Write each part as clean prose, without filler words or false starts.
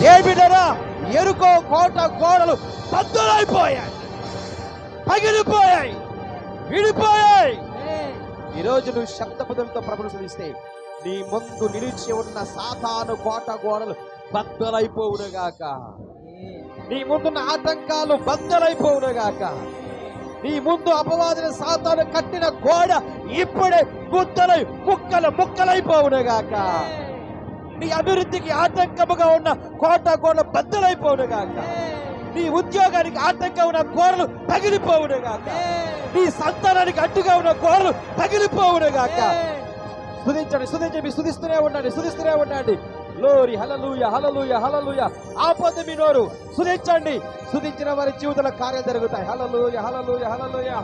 ఏ బిడ్డరా, ఎరుకో కోట గోడలు బద్దలైపోయాయి, పగిలిపోయాయి, విడిపోయాయి. ఈరోజు నువ్వు శబ్దపదంతో ప్రశంసిస్తే నీ ముందు నిలిచి ఉన్న సాతాను కోట గోడలు బద్దలైపోవునుగాక. నీ ముందున్న ఆటంకాలు బద్దలైపోవునుగాక. నీ ముందు అపవాదిని సాతాను కట్టిన గోడ ఇప్పుడే గుద్దలై ముక్కలైపోవునుగాక. నీ అభివృద్ధికి ఆటంకముగా ఉన్న కోట గోడలు బద్దలైపోవునుగాక. నీ ఉద్యోగానికి ఆటంకం ఉన్న గోడలు పగిలిపోవునుగాక. నీ సంతానానికి అడ్డుగా ఉన్న గోడలు పగిలిపోవునుగాక. స్తుతించండి, స్తుతిస్తూనే ఉండండి. గ్లోరీ, హల్లెలూయా, హల్లెలూయా, హల్లెలూయా. ఆపొద్దు మీ నోరు, స్తుతించండి. స్తుతించిన వారి జీవితంలో కార్యాలు జరుగుతాయి. హల్లెలూయా, హల్లెలూయా, హల్లెలూయా.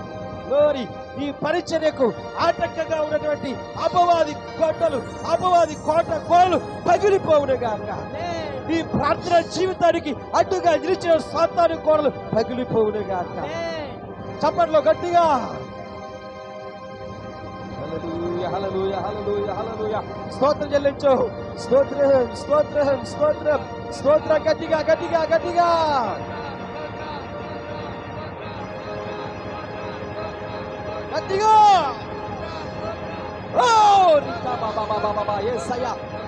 గ్లోరీ. ఈ పరిచర్యకు ఆటంకంగా ఉన్నటువంటి అపవాది కోట గోడలు పగిలిపోవునుగాక. ఈ ప్రార్థన జీవితానికి అడ్డుగా నిలిచిన సాతాను గోడలు పగిలిపోవునుగాక. చప్పట్లో గట్టిగా హల్లెలూయా, హల్లెలూయా, హల్లెలూయా, హల్లెలూయా. స్తోత్రం చెల్లించు. స్తోత్రం, స్తోత్రం, స్తోత్రం, స్తోత్రం. గట్టిగా గట్టిగా గట్టిగా గట్టిగా.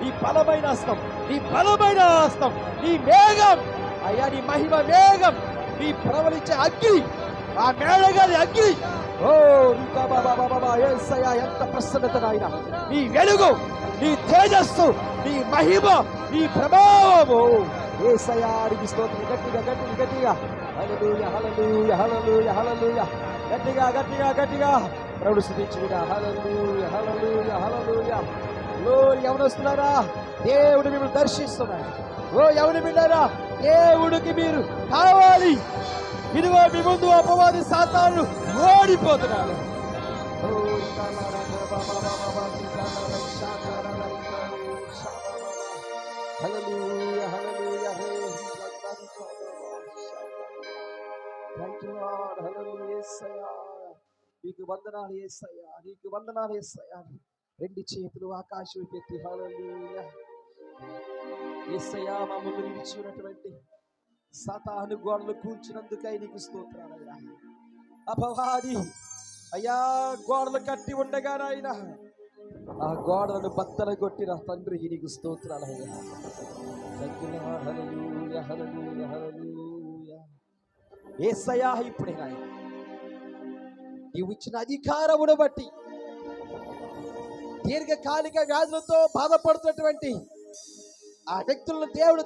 ఈ బలమైన హస్తం, నీ బలమైన హస్తం, నీ మేఘం అయ్యా, నీ మహిమ మేఘం, నీ ప్రవలించే అగ్ని, ఆ మేడగాలి అగ్ని. ఓ యేసయ్యా, ఎంత ప్రసన్నత నాయన. నీ వెలుగు, నీ తేజస్సు, నీ మహిమ, నీ ప్రభావము. యేసయ్యా నీకు స్తోత్రం. గట్టిగా గట్టిగా గట్టిగా హల్లెలూయా, హల్లెలూయా, హల్లెలూయా, హల్లెలూయా. గట్టిగా గట్టిగా గట్టిగా ప్రభువు స్తుతించుదా. హల్లెలూయా, హల్లెలూయా, హల్లెలూయా. గ్లోరీ. యవనస్తులారా, దేవుడు మిమ్మల్ని దర్శిస్తున్నాడు. ఓ యవన బిడ్డలారా, దేవుడికి మీరు కావాలి. ఇదిగో మీ ముందు అపవాది సాతాను ఓడిపోతున్నాడు. Hallelujah, hallelujah. Thank you Lord. Hallelujah. యేసయ్యా నీకు వందనాలు, యేసయ్యా నీకు వందనాలు, యేసయ్యా. రెండు చేతులు ఆకాశం పెట్టి హల్లెలూయా. యేసయ్యా మా ముందు నిలిచి ఉన్నటువంటి సాతాను గోడలు కూల్చినందుకై నీకు స్తోత్రాలయ్యా. అపవాది అయ్యా గోడలు కట్టి ఉండగా నాయన ఆ గోడలను బద్దలు కొట్టిన తండ్రి నీకు స్తోత్రాలయ్యా. హల్లెలూయా, హల్లెలూయా, హల్లెలూయా. యేసయ్యా ఇప్పుడే నాయన నీవు ఇచ్చిన అధికారమును బట్టి దీర్ఘకాలిక వ్యాధులతో బాధపడుతున్నటువంటి ఆ వ్యక్తులను దేవుడు